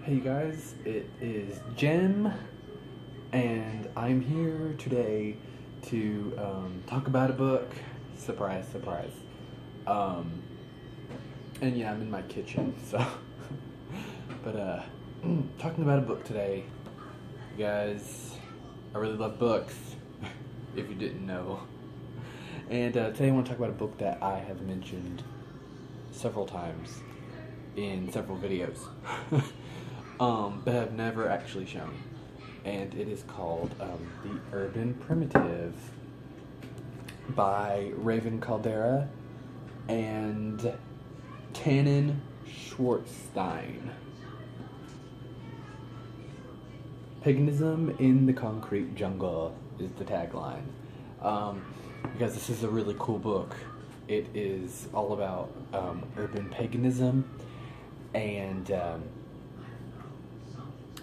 Hey guys, it is Jem, and I'm here today to talk about a book. Surprise, surprise. Um, and yeah, I'm in my kitchen, so. but talking about a book today, you guys. I really love books, if you didn't know. And today I want to talk about a book that I have mentioned several times in several videos. But have never actually shown. And it is called The Urban Primitive by Raven Caldera and Tannen Schwartzstein. Paganism in the Concrete Jungle is the tagline. Because this is a really cool book. It is all about urban paganism, and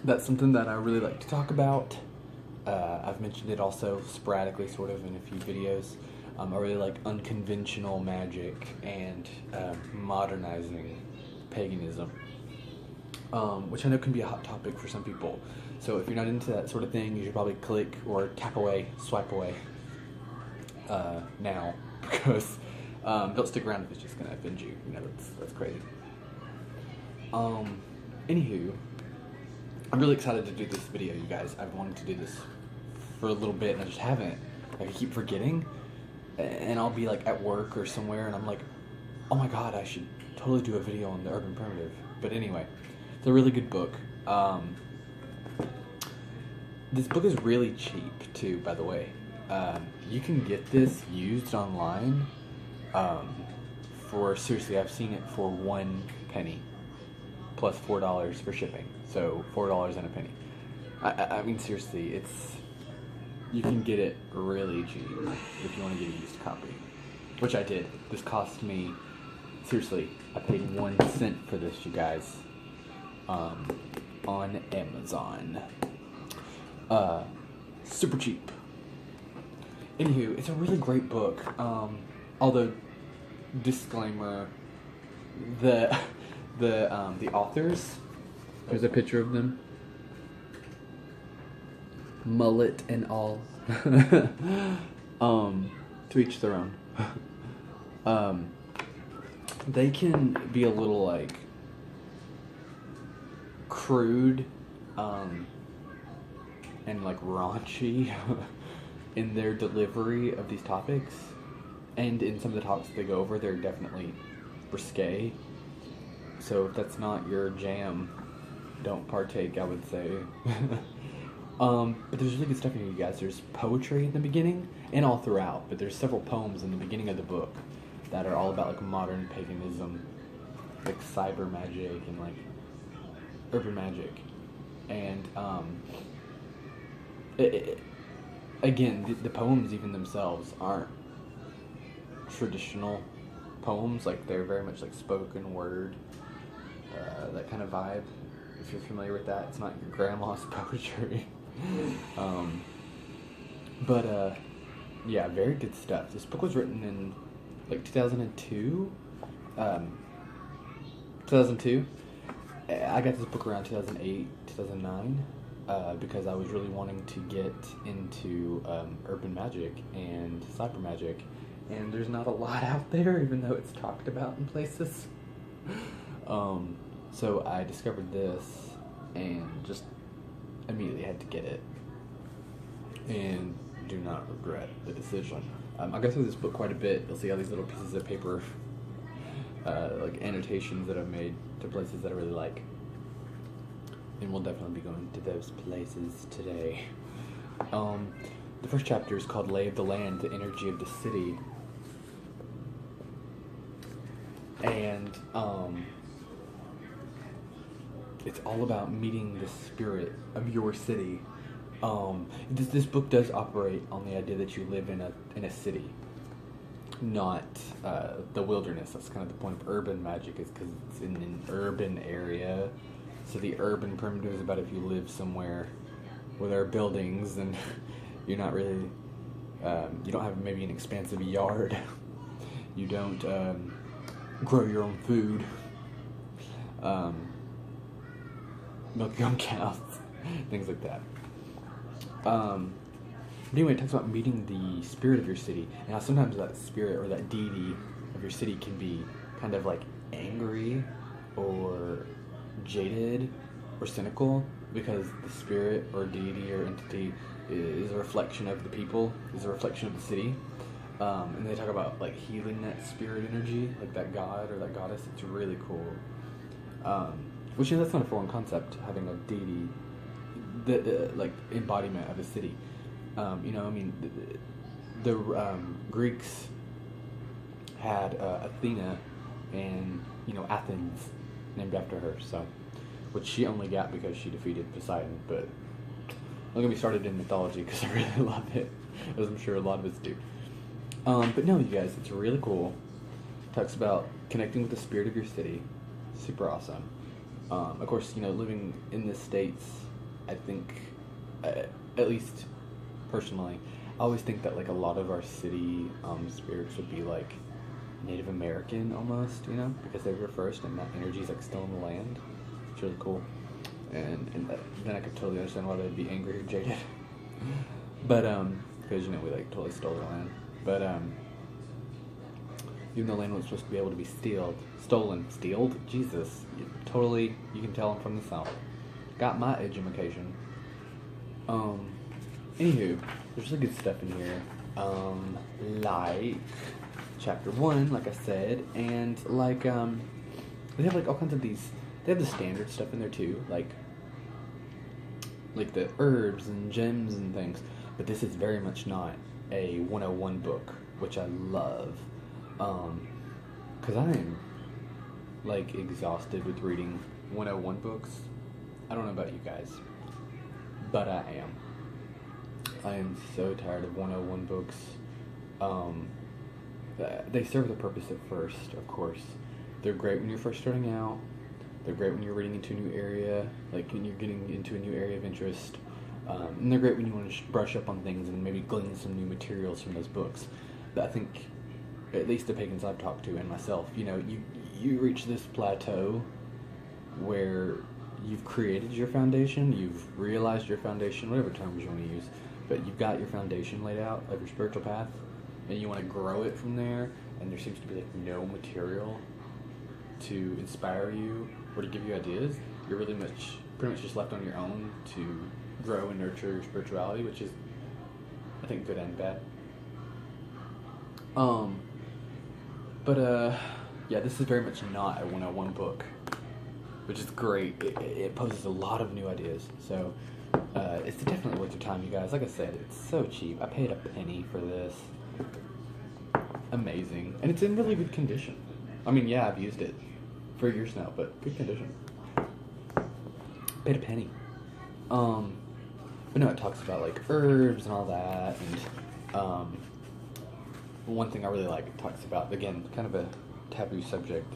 that's something that I really like to talk about. I've mentioned it also sporadically, sort of, in a few videos. I really like unconventional magic and modernizing paganism, which I know can be a hot topic for some people. So if you're not into that sort of thing, you should probably click or tap away, swipe away now, because don't stick around if it's just going to offend you. You know, that's crazy. Anywho, I'm really excited to do this video, you guys. I've wanted to do this for a little bit, and I just haven't. Like, I keep forgetting, and I'll be, like, at work or somewhere, and I'm like, oh my god, I should totally do a video on the Urban Primitive. But anyway, it's a really good book. This book is really cheap, too, by the way. You can get this used online for, seriously, I've seen it for 1 penny. Plus $4 for shipping, so $4 and a penny. I mean, seriously, you can get it really cheap if you want to get a used copy, which I did. This cost me, seriously, I paid 1 cent for this, you guys, on Amazon. Super cheap. Anywho, it's a really great book. Although, disclaimer, the authors, there's a picture of them, mullet and all. To each their own. They can be a little, like, crude, and, like, raunchy in their delivery of these topics, and in some of the topics they go over, they're definitely risque. So if that's not your jam, don't partake, I would say. But there's really good stuff in here, you guys. There's poetry in the beginning, and all throughout, but there's several poems in the beginning of the book that are all about, like, modern paganism, like cyber magic and, like, urban magic. And, again, the poems even themselves aren't traditional poems. Like, they're very much, like, spoken word, that kind of vibe, if you're familiar with that. It's not your grandma's poetry. Yeah, very good stuff. This book was written in, like, 2002. 2002. I got this book around 2008, 2009, because I was really wanting to get into urban magic and cyber magic, and there's not a lot out there, even though it's talked about in places. So I discovered this and just immediately had to get it, and do not regret the decision. I'll go through this book quite a bit. You'll see all these little pieces of paper, like annotations that I've made to places that I really like, and we'll definitely be going to those places today. The first chapter is called Lay of the Land, the Energy of the City. And it's all about meeting the spirit of your city. This book does operate on the idea that you live in a city, not the wilderness. That's kind of the point of urban magic, is because it's in an urban area. So the urban primitive is about if you live somewhere where there are buildings and you're not really, you don't have maybe an expansive yard. You don't grow your own food. milk your own cows, things like that. But anyway, it talks about meeting the spirit of your city, and how sometimes that spirit or that deity of your city can be kind of like angry or jaded or cynical, because the spirit or deity or entity is a reflection of the people, is a reflection of the city. And they talk about like healing that spirit energy, like that god or that goddess. It's really cool. Which that's not a foreign concept, having a deity, the like embodiment of a city. The Greeks had Athena, and Athens named after her. So, which she only got because she defeated Poseidon. But don't get me started in mythology, because I really love it, as I'm sure a lot of us do. But no, you guys, it's really cool. Talks about connecting with the spirit of your city. Super awesome. Of course, living in the States, I think, at least personally, I always think that like a lot of our city spirits would be like Native American almost, because they were first, and that energy's like still in the land. It's really cool. And then I could totally understand why they'd be angry or jaded. But because we like totally stole their land. But even though land was supposed to be able to be stolen, Jesus, you can tell I'm from the South. Got my education. Anywho, there's really good stuff in here. Like chapter 1, like I said, and like they have like all kinds of these. They have the standard stuff in there too, like the herbs and gems and things. But this is very much not a 101 book, which I love, because I am like exhausted with reading 101 books. I don't know about you guys, but I am so tired of 101 books. They serve the purpose at first, of course. They're great when you're first starting out. They're great when you're reading into a new area, like when you're getting into a new area of interest. And they're great when you want to brush up on things and maybe glean some new materials from those books. But I think, at least the pagans I've talked to and myself, you reach this plateau where you've created your foundation, you've realized your foundation, whatever terms you want to use, but you've got your foundation laid out of your spiritual path, and you want to grow it from there, and there seems to be like no material to inspire you or to give you ideas. You're pretty much just left on your own to grow and nurture your spirituality, which is, I think, good and bad. Yeah, this is very much not a 101 book, which is great. It poses a lot of new ideas, so it's definitely worth your time, you guys. Like I said, it's so cheap. I paid a penny for this. Amazing. And it's in really good condition. I mean, yeah, I've used it for years now, but good condition. Paid a penny. But no, it talks about like herbs and all that, and one thing I really like, it talks about, again, kind of a taboo subject,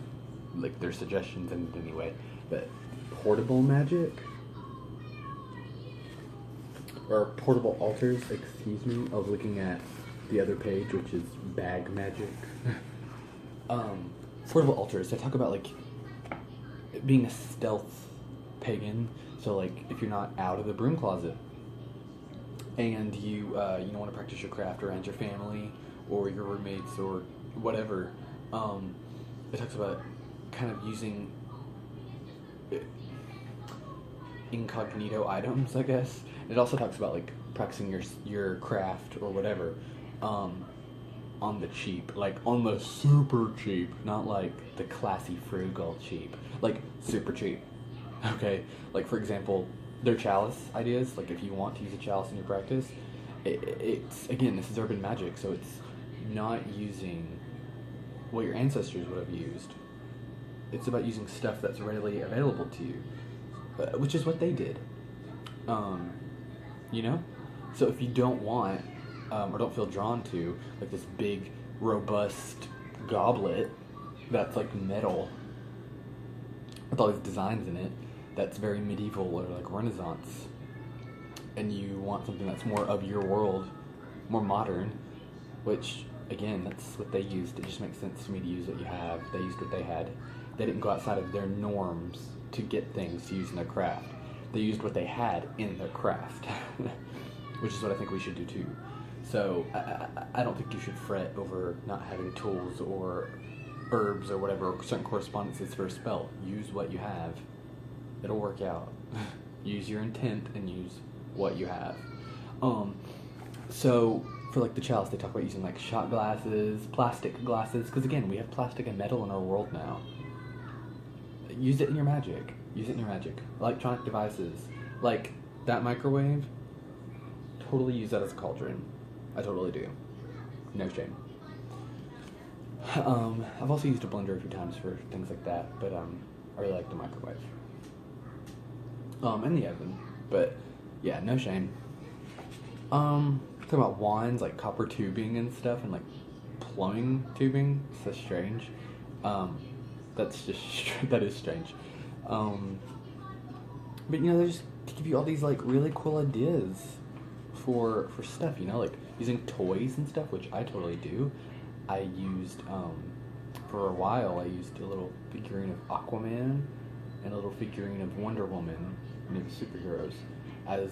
like there's suggestions in it anyway, but portable magic, or portable altars, excuse me. I was looking at the other page, which is bag magic. Portable altars, they talk about like being a stealth pagan. So like if you're not out of the broom closet and you want to practice your craft around your family or your roommates or whatever, it talks about kind of using incognito items, I guess. It also talks about like practicing your craft or whatever on the cheap, like on the super cheap, not like the classy frugal cheap, like super cheap. Okay, like for example, their chalice ideas, like if you want to use a chalice in your practice, it's, again, this is urban magic, so it's not using what your ancestors would have used. It's about using stuff that's readily available to you, which is what they did. So if you don't want or don't feel drawn to like this big robust goblet that's like metal with all these designs in it, that's very medieval or like Renaissance, and you want something that's more of your world, more modern, which again, that's what they used. It just makes sense to me to use what you have. They used what they had. They didn't go outside of their norms to get things to use in their craft. They used what they had in their craft, which is what I think we should do too. So I don't think you should fret over not having tools or herbs or whatever, or certain correspondences for a spell. Use what you have. It'll work out. Use your intent and use what you have. So for like the chalice, they talk about using like shot glasses, plastic glasses, because again, we have plastic and metal in our world now. Use it in your magic. Use it in your magic. Electronic devices, like that microwave, totally use that as a cauldron. I totally do. No shame. I've also used a blender a few times for things like that, but I really like the microwave. And the oven, but yeah, no shame. Talk about wands, like copper tubing and stuff, and like plumbing tubing. So strange. That's just that is strange. But you know, they just give you all these like really cool ideas for stuff. You know, like using toys and stuff, which I totally do. I used for a while. I used a little figurine of Aquaman and a little figurine of Wonder Woman, you know, the superheroes, as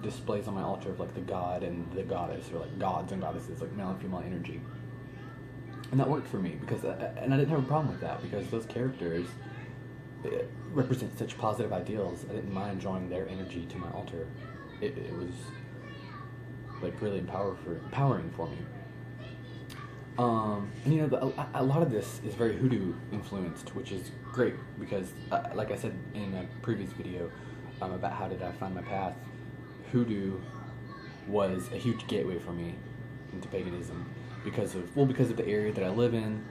displays on my altar of like the god and the goddess, or like gods and goddesses, like male and female energy. And that worked for me because, and I didn't have a problem with that because those characters represent such positive ideals. I didn't mind drawing their energy to my altar. It was like really empowering for me. And you know, a lot of this is very hoodoo influenced, which is great because, like I said in a previous video about how did I find my path, hoodoo was a huge gateway for me into paganism because of the area that I live in,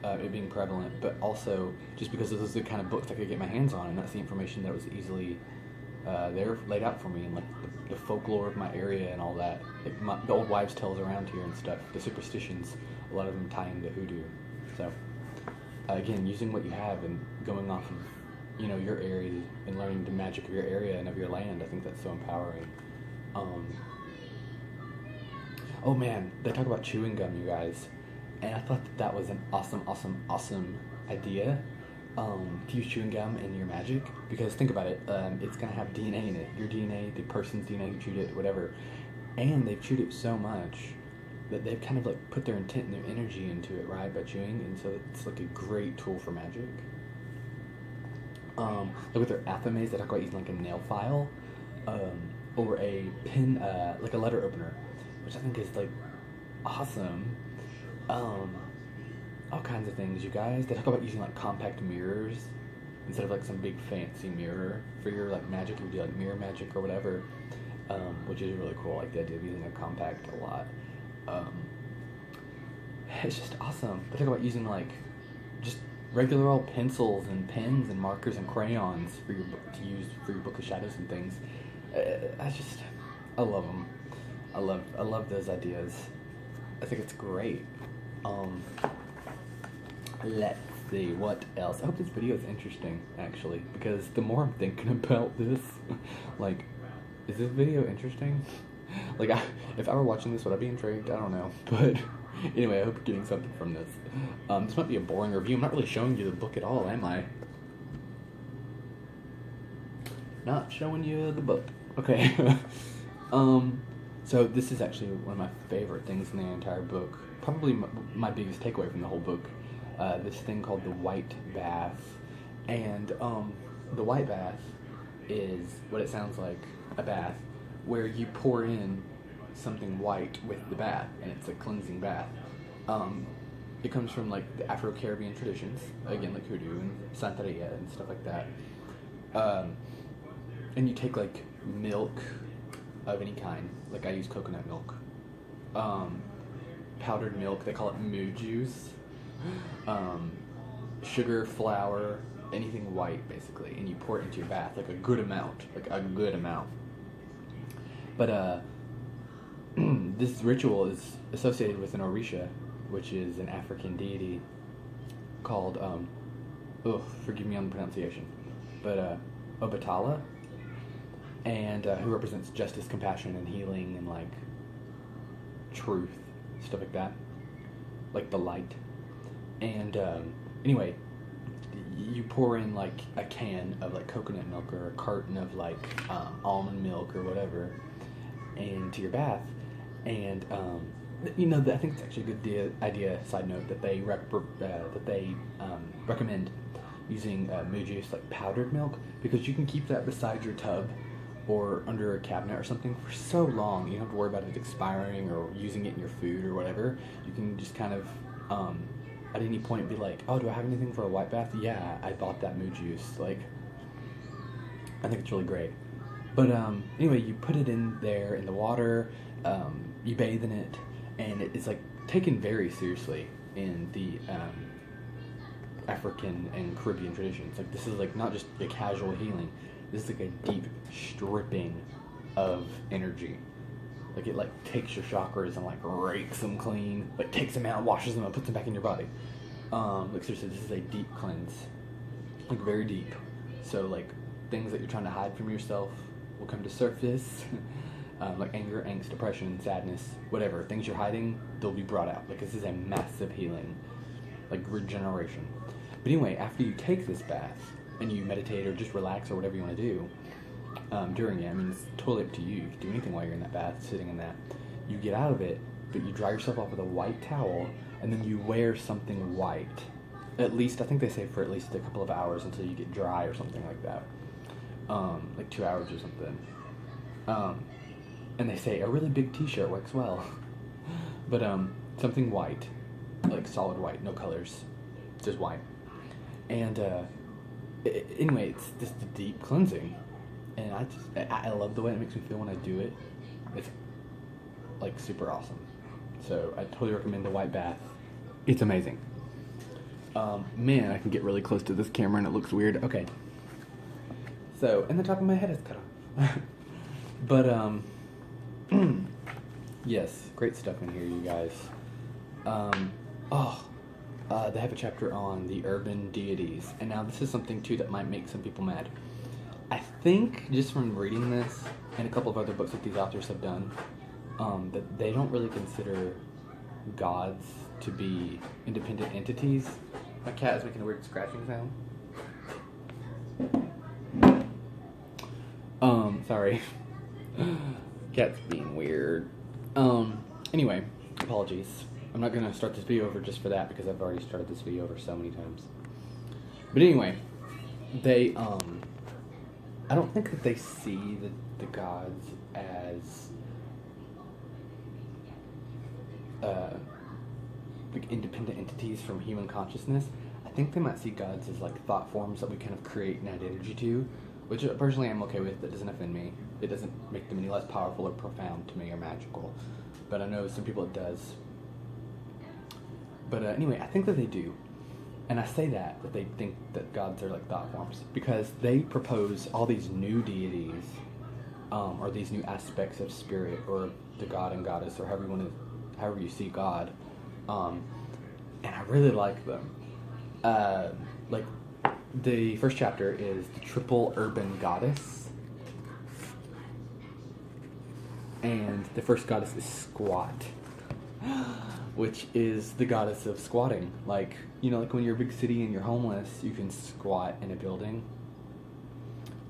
it being prevalent, but also just because those are the kind of books I could get my hands on, and that's the information that was easily there laid out for me, and like the folklore of my area and all that, like the old wives' tales around here and stuff, the superstitions, a lot of them tie into hoodoo. So again, using what you have and going off of, you know, your area and learning the magic of your area and of your land, I think that's so empowering. Oh man, they talk about chewing gum, you guys, and I thought that was an awesome idea. To use chewing gum in your magic, because think about it, it's gonna have DNA in it, your DNA, the person's DNA who chewed it, whatever, and they've chewed it so much that they've kind of like put their intent and their energy into it, right, by chewing, and so it's like a great tool for magic. Like with their athames, they talk about using like a nail file, or a pin, like a letter opener, which I think is like awesome. All kinds of things, you guys. They talk about using like compact mirrors instead of like some big fancy mirror for your like magic. You do like mirror magic or whatever, which is really cool. Like the idea of using a compact a lot. It's just awesome. They talk about using like just regular old pencils and pens and markers and crayons for your book to use for your Book of Shadows and things. I love them. I love those ideas. I think it's great. Let's see, what else? I hope this video is interesting, actually, because the more I'm thinking about this, like, is this video interesting? Like, if I were watching this, would I be intrigued? I don't know, but anyway, I hope you're getting something from this. This might be a boring review. I'm not really showing you the book at all, am I? Not showing you the book. Okay. So this is actually one of my favorite things in the entire book. Probably my biggest takeaway from the whole book. This thing called the White Bath. And the White Bath is what it sounds like, a bath, where you pour in something white with the bath, and it's a cleansing bath. It comes from like the Afro-Caribbean traditions, again like hoodoo and Santeria and stuff like that. And you take like milk of any kind, like I use coconut milk, powdered milk, they call it moo juice, sugar, flour, anything white basically, and you pour it into your bath, like a good amount. But this ritual is associated with an Orisha, which is an African deity called, forgive me on the pronunciation, but Obatala, and who represents justice, compassion, and healing, and like truth, stuff like that, like the light. And anyway, you pour in like a can of like coconut milk or a carton of like almond milk or whatever into your bath, and I think it's actually a good idea. Side note that they recommend using moo juice, like powdered milk, because you can keep that beside your tub or under a cabinet or something for so long. You don't have to worry about it expiring or using it in your food or whatever. You can just kind of at any point be like, oh, do I have anything for a white bath? Yeah, I bought that moo juice. Like, I think it's really great. But anyway, you put it in there in the water, you bathe in it, and it's like taken very seriously in the African and Caribbean traditions. Like, this is like not just a casual healing. This is like a deep stripping of energy. Like, it like takes your chakras and like rakes them clean, like takes them out, washes them, and puts them back in your body. Like, seriously, this is a deep cleanse, like very deep. So like things that you're trying to hide from yourself will come to surface. Like anger, angst, depression, sadness, whatever things you're hiding, they'll be brought out. Like, this is a massive healing, like regeneration. But anyway, after you take this bath and you meditate or just relax or whatever you want to do during it, I mean, it's totally up to you. You can do anything while you're in that bath, sitting in that. You get out of it, but you dry yourself off with a white towel, and then you wear something white. At least, I think they say for at least a couple of hours until you get dry or something like that. Like 2 hours or something. And they say a really big t-shirt works well. But something white, like solid white, no colors, just white. And anyway, it's just a deep cleansing, and I love the way it makes me feel when I do it. It's like super awesome. So I totally recommend the white bath. It's amazing. Man, I can get really close to this camera and it looks weird. Okay. So, and the top of my head is cut off. But yes, great stuff in here, you guys. They have a chapter on the urban deities, and now this is something too that might make some people mad. I think just from reading this and a couple of other books that these authors have done, that they don't really consider gods to be independent entities. My cat is making a weird scratching sound. Sorry. Cat's being weird. Anyway, apologies. I'm not going to start this video over just for that, because I've already started this video over so many times. But anyway, they, I don't think that they see the gods as, like independent entities from human consciousness. I think they might see gods as like thought forms that we kind of create and add energy to, which personally I'm okay with. That doesn't offend me. It doesn't make them any less powerful or profound to me or magical. But I know some people it does. But anyway, I think that they do. And I say that they think that gods are like thought forms, because they propose all these new deities, or these new aspects of spirit, or the god and goddess, or however you see God. And I really like them. Like, the first chapter is the triple urban goddess. And the first goddess is Squat, which is the goddess of squatting. Like, you know, like when you're a big city and you're homeless, you can squat in a building.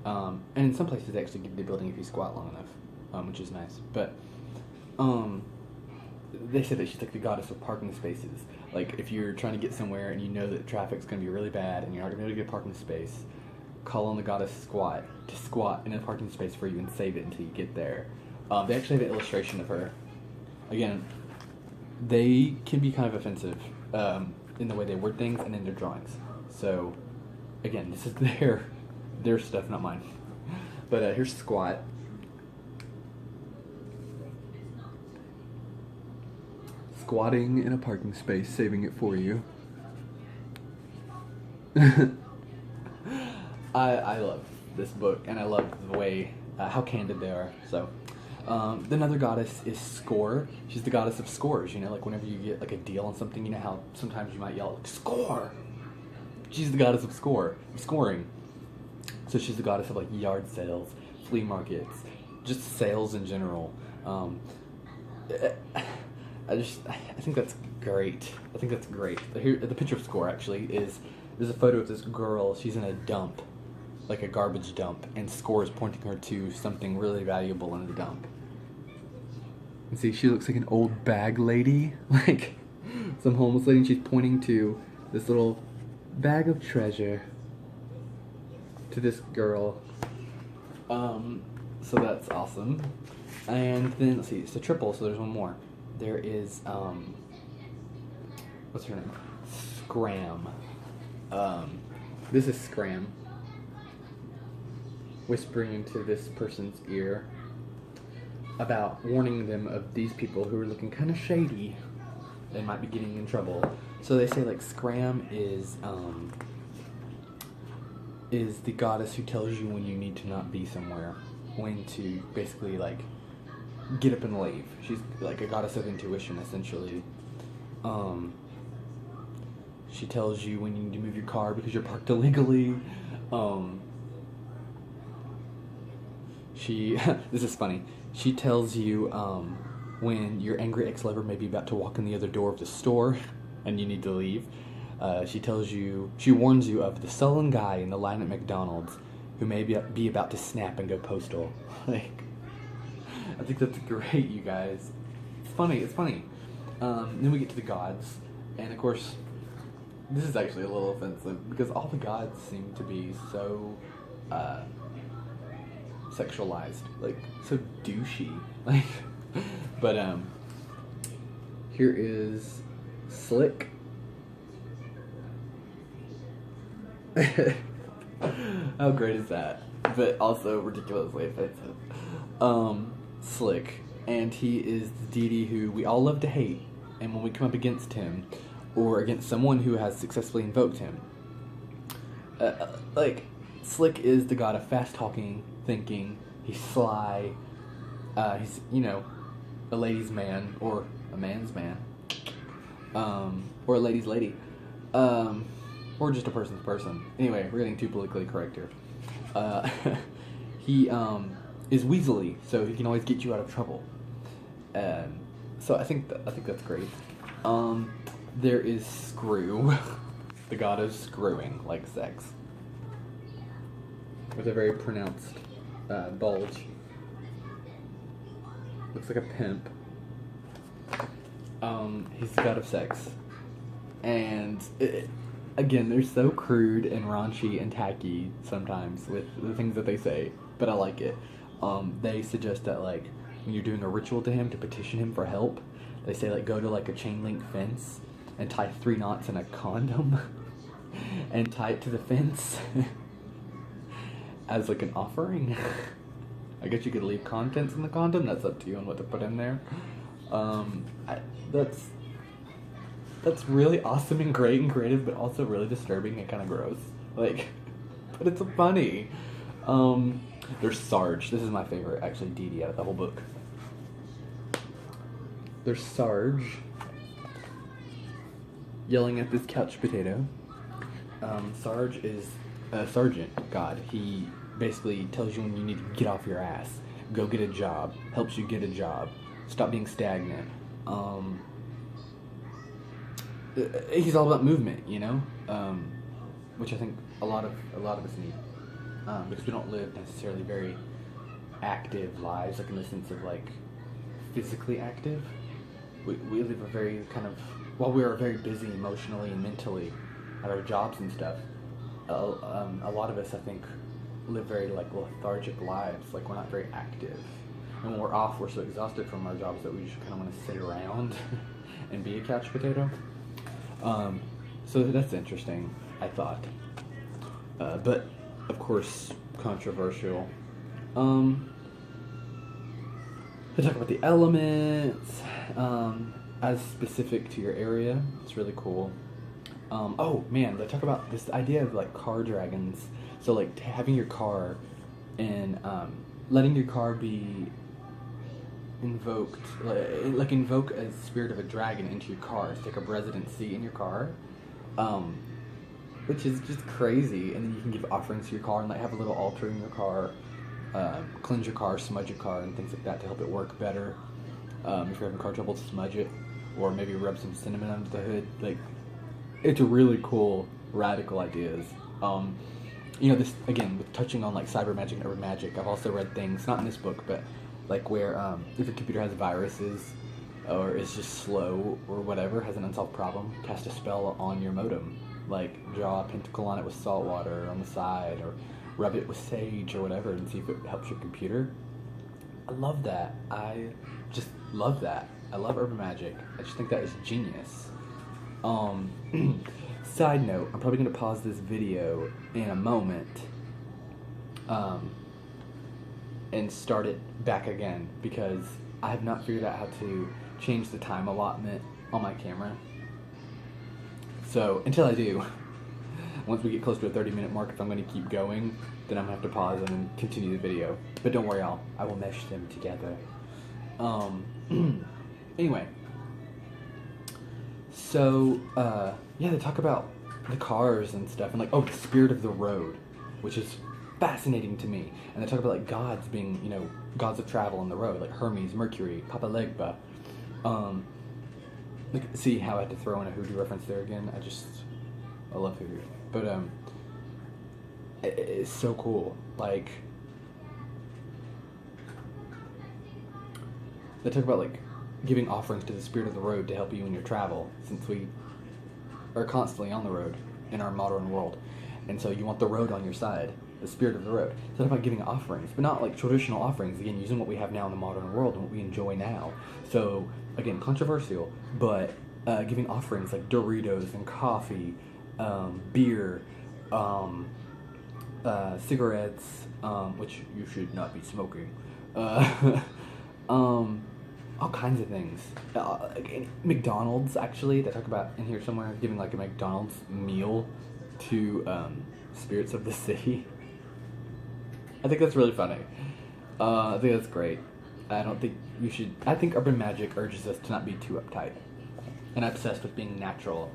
And in some places they actually give you the building if you squat long enough, which is nice. But they said that she's like the goddess of parking spaces. Like, if you're trying to get somewhere and you know that traffic's going to be really bad and you're not going to be able to get a parking space, call on the goddess Squat to squat in a parking space for you and save it until you get there. They actually have an illustration of her. Again, they can be kind of offensive in the way they word things and in their drawings. So, again, this is their stuff, not mine. But here's Squat. Squatting in a parking space, saving it for you. I love this book, and I love the way, how candid they are. So, another goddess is Score. She's the goddess of scores. You know, like whenever you get like a deal on something, you know how sometimes you might yell, "Score!" She's the goddess of scoring. So she's the goddess of like yard sales, flea markets, just sales in general. I think that's great. Here, the picture of Score actually is there's a photo of this girl. She's in a dump, like a garbage dump, and Score is pointing her to something really valuable in the dump. And see, she looks like an old bag lady, like some homeless lady, and she's pointing to this little bag of treasure to this girl. So that's awesome. And then, let's see, it's a triple, so there's one more. There is, what's her name? Scram. This is Scram whispering into this person's ear about warning them of these people who are looking kind of shady. They might be getting in trouble. So they say, like, Scram is the goddess who tells you when you need to not be somewhere, when to basically, like, get up and leave. She's like a goddess of intuition, essentially. She tells you when you need to move your car because you're parked illegally. This is funny. She tells you when your angry ex-lover may be about to walk in the other door of the store and you need to leave. She warns you of the sullen guy in the line at McDonald's who may be about to snap and go postal. Like, I think that's great, you guys. It's funny. Then we get to the gods, and of course, this is actually a little offensive because all the gods seem to be so sexualized, like so douchey. Like, but here is Slick. How great is that? But also ridiculously offensive. Slick, and he is the deity who we all love to hate, and when we come up against him, or against someone who has successfully invoked him, like, Slick is the god of fast-talking, thinking, he's sly, he's, you know, a ladies' man, or a man's man, or a lady's lady, or just a person's person. Anyway, we're getting too politically correct here. He, is weaselly, so he can always get you out of trouble. So I think that's great. There is Screw, the god of screwing, like sex, with a very pronounced bulge. Looks like a pimp. He's the god of sex, and again, they're so crude and raunchy and tacky sometimes with the things that they say, but I like it. They suggest that, like, when you're doing a ritual to him to petition him for help, they say, like, go to, like, a chain link fence and tie 3 knots in a condom and tie it to the fence as, like, an offering. I guess you could leave contents in the condom. That's up to you on what to put in there. That's really awesome and great and creative, but also really disturbing and kind of gross. Like, but it's funny. There's Sarge. This is my favorite, actually, deity out of the whole book. There's Sarge yelling at this couch potato. Sarge is a sergeant god. He basically tells you when you need to get off your ass, go get a job, helps you get a job, stop being stagnant. He's all about movement, you know, which I think a lot of us need. Because we don't live necessarily very active lives, like in the sense of, like, physically active. We live a very kind of, while we are very busy emotionally and mentally at our jobs and stuff, a lot of us, I think, live very, like, lethargic lives. Like, we're not very active. And when we're off, we're so exhausted from our jobs that we just kind of want to sit around and be a couch potato. So that's interesting, I thought. But of course, controversial. They talk about the elements, as specific to your area. It's really cool. Oh man, they talk about this idea of, like, car dragons. So, like, having your car and letting your car be invoked, like invoke a spirit of a dragon into your car to take up residency in your car. Which is just crazy. And then you can give offerings to your car and, like, have a little altar in your car, cleanse your car, smudge your car, and things like that to help it work better. If you're having car trouble, smudge it, or maybe rub some cinnamon under the hood. Like, it's really cool radical ideas. You know, this again with touching on like cyber magic and urban magic. I've also read things, not in this book, but like where if your computer has viruses or is just slow or whatever, has an unsolved problem, cast a spell on your modem, like draw a pentacle on it with salt water on the side, or rub it with sage or whatever, and see if it helps your computer. I love that. I just love that. I love urban magic. I just think that is genius. Side note, I'm probably going to pause this video in a moment and start it back again because I have not figured out how to change the time allotment on my camera. So until I do, once we get close to a 30-minute mark, if I'm going to keep going, then I'm going to have to pause and then continue the video. But don't worry, I will mesh them together. Anyway. So, yeah, they talk about the cars and stuff, and like, oh, the spirit of the road, which is fascinating to me. And they talk about like gods being, you know, gods of travel on the road, like Hermes, Mercury, Papa Legba. Like, see how I had to throw in a hoodoo reference there again? I love hoodoo. But, it's so cool. Like, they talk about like giving offerings to the spirit of the road to help you in your travel, since we are constantly on the road in our modern world. And so you want the road on your side, the spirit of the road. So it's about giving offerings, but not like traditional offerings, again, using what we have now in the modern world and what we enjoy now. So, again, controversial, but giving offerings like Doritos and coffee, beer, cigarettes, which you should not be smoking, all kinds of things. McDonald's, actually, they talk about in here somewhere, giving like a McDonald's meal to spirits of the city. I think that's really funny. I think that's great. I don't think you should. I think urban magic urges us to not be too uptight and obsessed with being natural.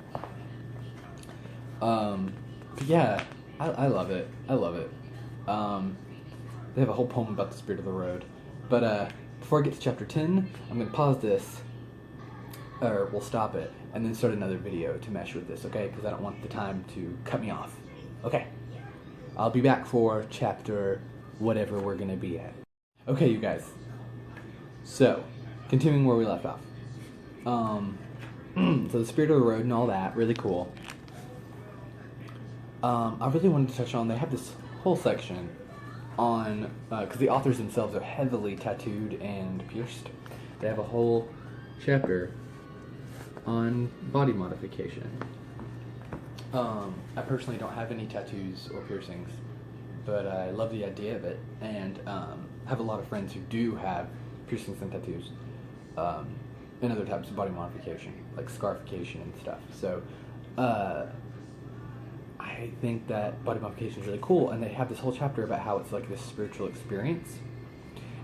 But yeah, I love it. I love it. They have a whole poem about the spirit of the road. But before I get to chapter 10, I'm going to pause this, or we'll stop it, and then start another video to mesh with this, okay? Because I don't want the time to cut me off. Okay. I'll be back for chapter whatever we're going to be at. Okay, you guys. So, continuing where we left off. So the spirit of the road and all that, really cool. I really wanted to touch on, they have this whole section on, because the authors themselves are heavily tattooed and pierced. They have a whole chapter on body modification. I personally don't have any tattoos or piercings, but I love the idea of it, and have a lot of friends who do have piercings and tattoos, and other types of body modification, like scarification and stuff. So, I think that body modification is really cool, and they have this whole chapter about how it's like this spiritual experience,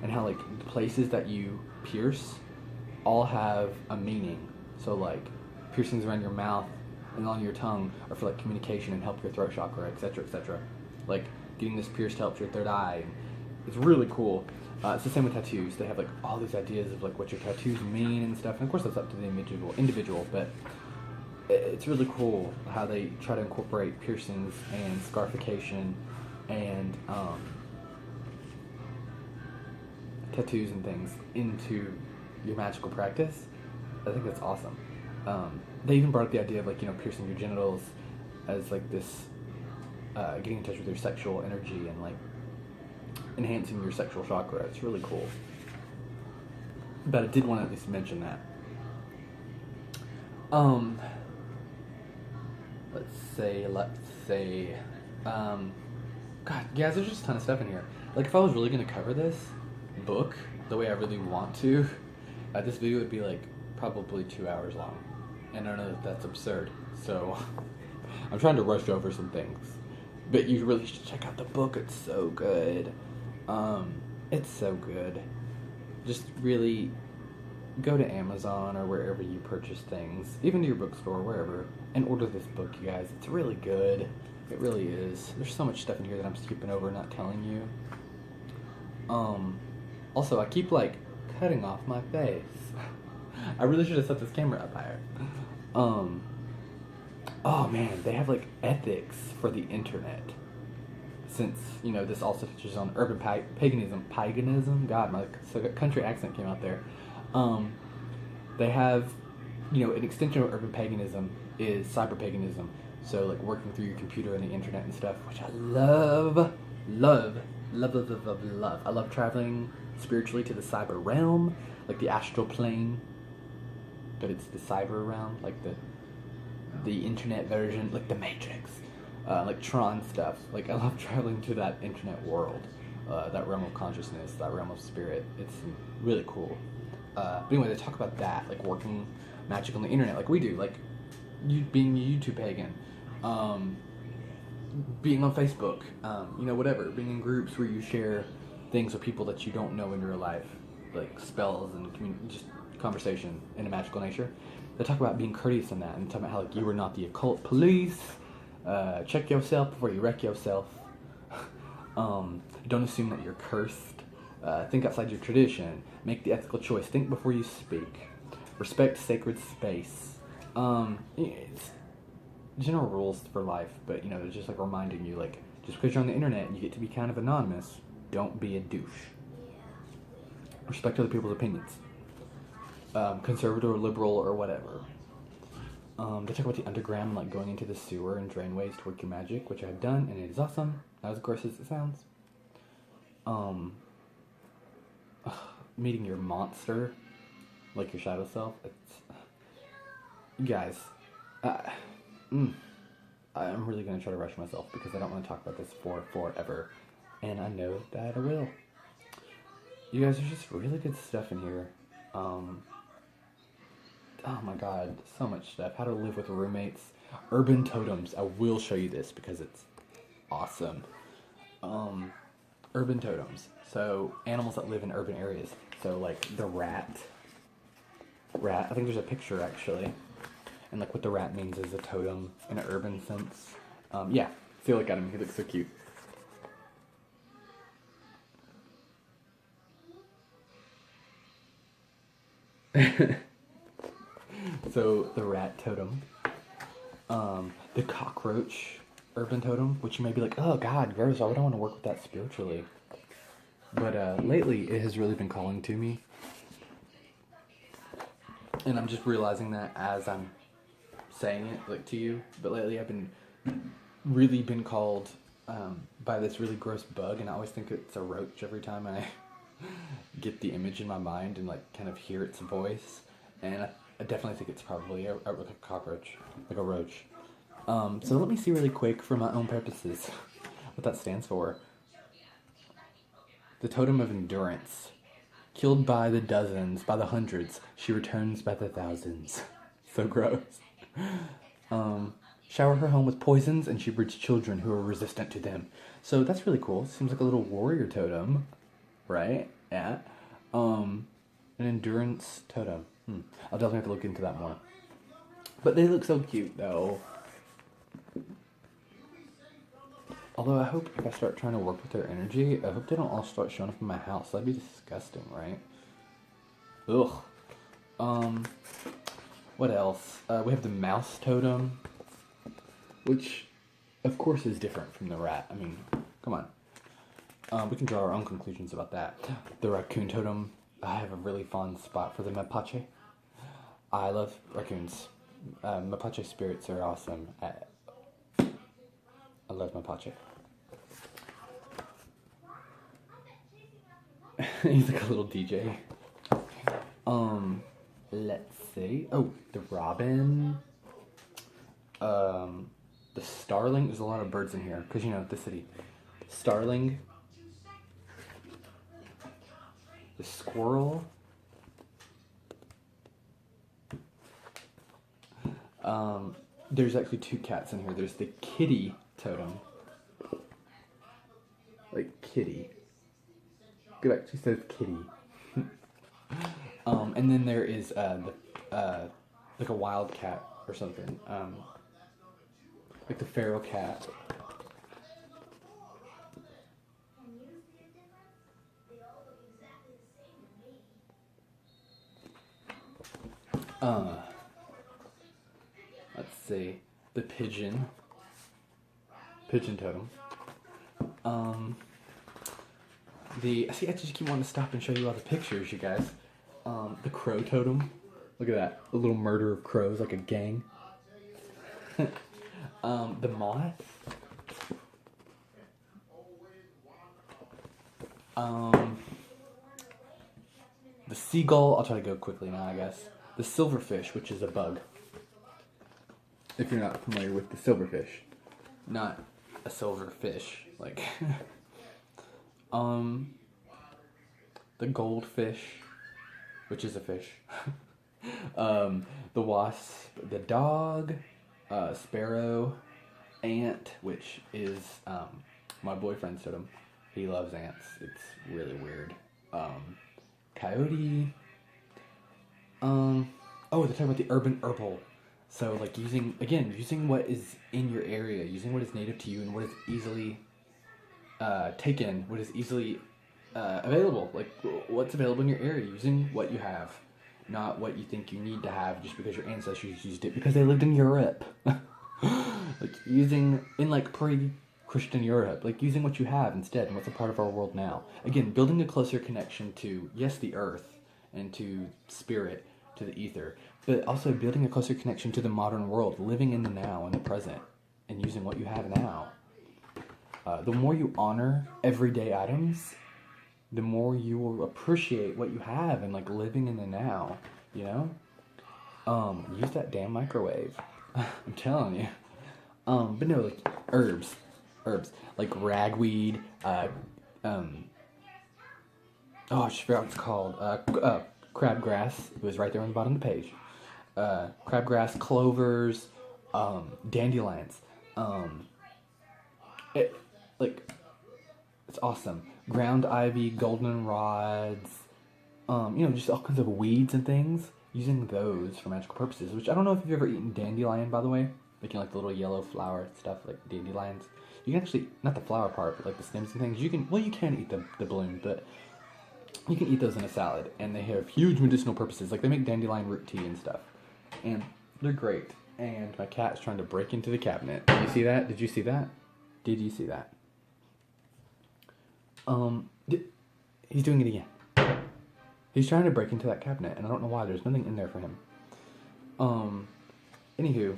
and how like the places that you pierce all have a meaning. So like piercings around your mouth and on your tongue are for like communication and help your throat chakra, etc., etc. Like getting this pierced helps your third eye. It's really cool. It's the same with tattoos. They have like all these ideas of like what your tattoos mean and stuff, and of course that's up to the individual, but it's really cool how they try to incorporate piercings and scarification and tattoos and things into your magical practice. I think that's awesome. They even brought up the idea of like, you know, piercing your genitals as like this, getting in touch with your sexual energy and like enhancing your sexual chakra. It's really cool. But I did want to at least mention that. Let's say, God, yeah, there's just a ton of stuff in here. Like, if I was really going to cover this book the way I really want to, this video would be, like, probably 2 hours long. And I know that that's absurd, so I'm trying to rush over some things. But you really should check out the book, it's so good. It's so good. Just really go to Amazon or wherever you purchase things, even to your bookstore, wherever, and order this book, you guys. It's really good. It really is. There's so much stuff in here that I'm skipping over, not telling you. Also, I keep, like, cutting off my face. I really should have set this camera up higher. oh man, they have like ethics for the internet. Since this also touches on urban paganism. God, my country accent came out there. Um, they have, an extension of urban paganism is cyber paganism. So like working through your computer and the internet and stuff, which I love, love, love, love, love, love, love. I love traveling spiritually to the cyber realm, like the astral plane, but it's the cyber realm, like the internet version, like the Matrix, like Tron stuff. Like I love traveling to that internet world, that realm of consciousness, that realm of spirit. It's really cool. But anyway, they talk about that, like working magic on the internet, like we do, like you being a YouTube pagan, being on Facebook, whatever, being in groups where you share things with people that you don't know in real life, like spells and just conversation in a magical nature. They talk about being courteous in that and talk about how like you are not the occult police. Check yourself before you wreck yourself. Don't assume that you're cursed. Think outside your tradition. Make the ethical choice. Think before you speak. Respect sacred space. It's general rules for life, but they're just like reminding you, like, just because you're on the internet and you get to be kind of anonymous, don't be a douche. Respect other people's opinions. Conservative or liberal or whatever. They talk about the underground, like going into the sewer and drainways to work your magic, which I've done, and it is awesome. Not as gross as it sounds. Meeting your monster, like your shadow self. Guys, I'm really gonna try to rush myself because I don't want to talk about this for forever, and I know that I will. You guys, there's just really good stuff in here. Oh my god, so much stuff. How to live with roommates. Urban totems. I will show you this because it's awesome. Urban totems. So, animals that live in urban areas. So, like, the rat. I think there's a picture, actually. And, like, what the rat means is a totem in an urban sense. Yeah. See, look at him. He looks so cute. So, the rat totem. The cockroach urban totem, which you may be like, oh god, gross, I wouldn't want to work with that spiritually. But lately, it has really been calling to me. And I'm just realizing that as I'm saying it, like, to you. But lately, I've really been called by this really gross bug, and I always think it's a roach every time I get the image in my mind and, like, kind of hear its voice. And I definitely think it's probably a cockroach, like a roach. So let me see really quick for my own purposes what that stands for. The totem of endurance. Killed by the dozens, by the hundreds, she returns by the thousands. So gross. Shower her home with poisons, and she breeds children who are resistant to them. So that's really cool. Seems like a little warrior totem, right? Yeah. An endurance totem. I'll definitely have to look into that more. But they look so cute, though. Although I hope if I start trying to work with their energy, I hope they don't all start showing up in my house. That'd be disgusting, right? Ugh. What else? We have the mouse totem, which, of course, is different from the rat. I mean, come on. We can draw our own conclusions about that. The raccoon totem. I have a really fond spot for the mapache. I love raccoons. Mapache spirits are awesome. I love mapache. He's like a little DJ. Let's see. Oh, the robin. The starling. There's a lot of birds in here because the city. Starling. The squirrel. There's actually two cats in here. There's the kitty totem. Like kitty. It actually says kitty. And then there is like a wild cat or something. Like the feral cat. Let's see. the pigeon totem. I just keep wanting to stop and show you all the pictures, you guys. The crow totem. Look at that. A little murder of crows, like a gang. The moth. The seagull. I'll try to go quickly now, I guess. The silverfish, which is a bug. If you're not familiar with the silverfish. Not a silverfish, like... The goldfish, which is a fish. The wasp, the dog, sparrow, ant, which is my boyfriend's totem. He loves ants. It's really weird. Coyote. Oh, they're talking about the urban herbal. So like using what is in your area, using what is native to you and what is easily taken, what is easily available, like what's available in your area, using what you have, not what you think you need to have just because your ancestors used it because they lived in Europe. Like using in like pre-Christian Europe, like using what you have instead and what's a part of our world now. Again, building a closer connection to, yes, the earth and to spirit, to the ether, but also building a closer connection to the modern world, living in the now and the present and using what you have now. The more you honor everyday items, the more you will appreciate what you have and like living in the now, you know? Use that damn microwave. I'm telling you. But no, like herbs, like ragweed, oh, I just forgot what it's called, crabgrass. It was right there on the bottom of the page. Crabgrass, clovers, dandelions, it's awesome. Ground ivy, goldenrods, just all kinds of weeds and things. Using those for magical purposes, which I don't know if you've ever eaten dandelion, by the way. Making like the little yellow flower stuff, like dandelions. You can actually, not the flower part, but like the stems and things. You can eat the bloom, but you can eat those in a salad. And they have huge medicinal purposes. Like they make dandelion root tea and stuff. And they're great. And my cat's trying to break into the cabinet. Did you see that? Did you see that? Did you see that? He's doing it again. He's trying to break into that cabinet, and I don't know why. There's nothing in there for him. Anywho,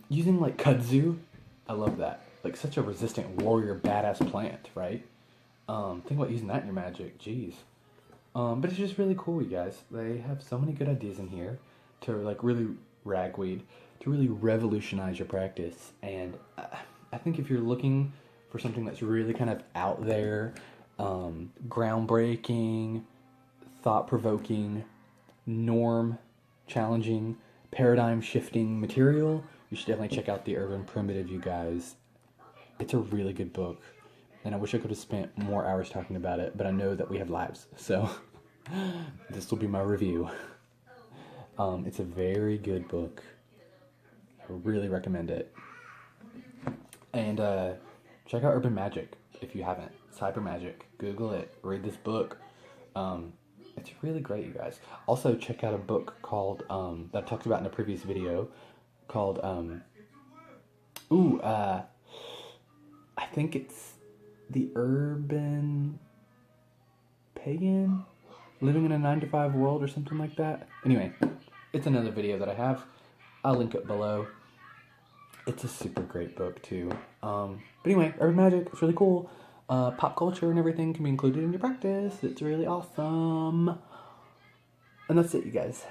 using like kudzu, I love that. Like such a resistant warrior, badass plant, right? Think about using that in your magic. Jeez. But it's just really cool, you guys. They have so many good ideas in here to like really ragweed, to really revolutionize your practice. And I think if you're looking for something that's really kind of out there, groundbreaking, thought-provoking, norm-challenging, paradigm-shifting material, you should definitely check out The Urban Primitive, you guys. It's a really good book, and I wish I could have spent more hours talking about it, but I know that we have lives, so this will be my review. It's a very good book. I really recommend it. And check out Urban Magic if you haven't. Cyber Magic. Google it. Read this book. It's really great, you guys. Also, check out a book called, that I talked about in a previous video, called, I think it's The Urban Pagan? Living in a 9-to-5 world or something like that. Anyway, it's another video that I have. I'll link it below. It's a super great book, too. But anyway, Urban Magic, it's really cool. Pop culture and everything can be included in your practice. It's really awesome. And that's it, you guys.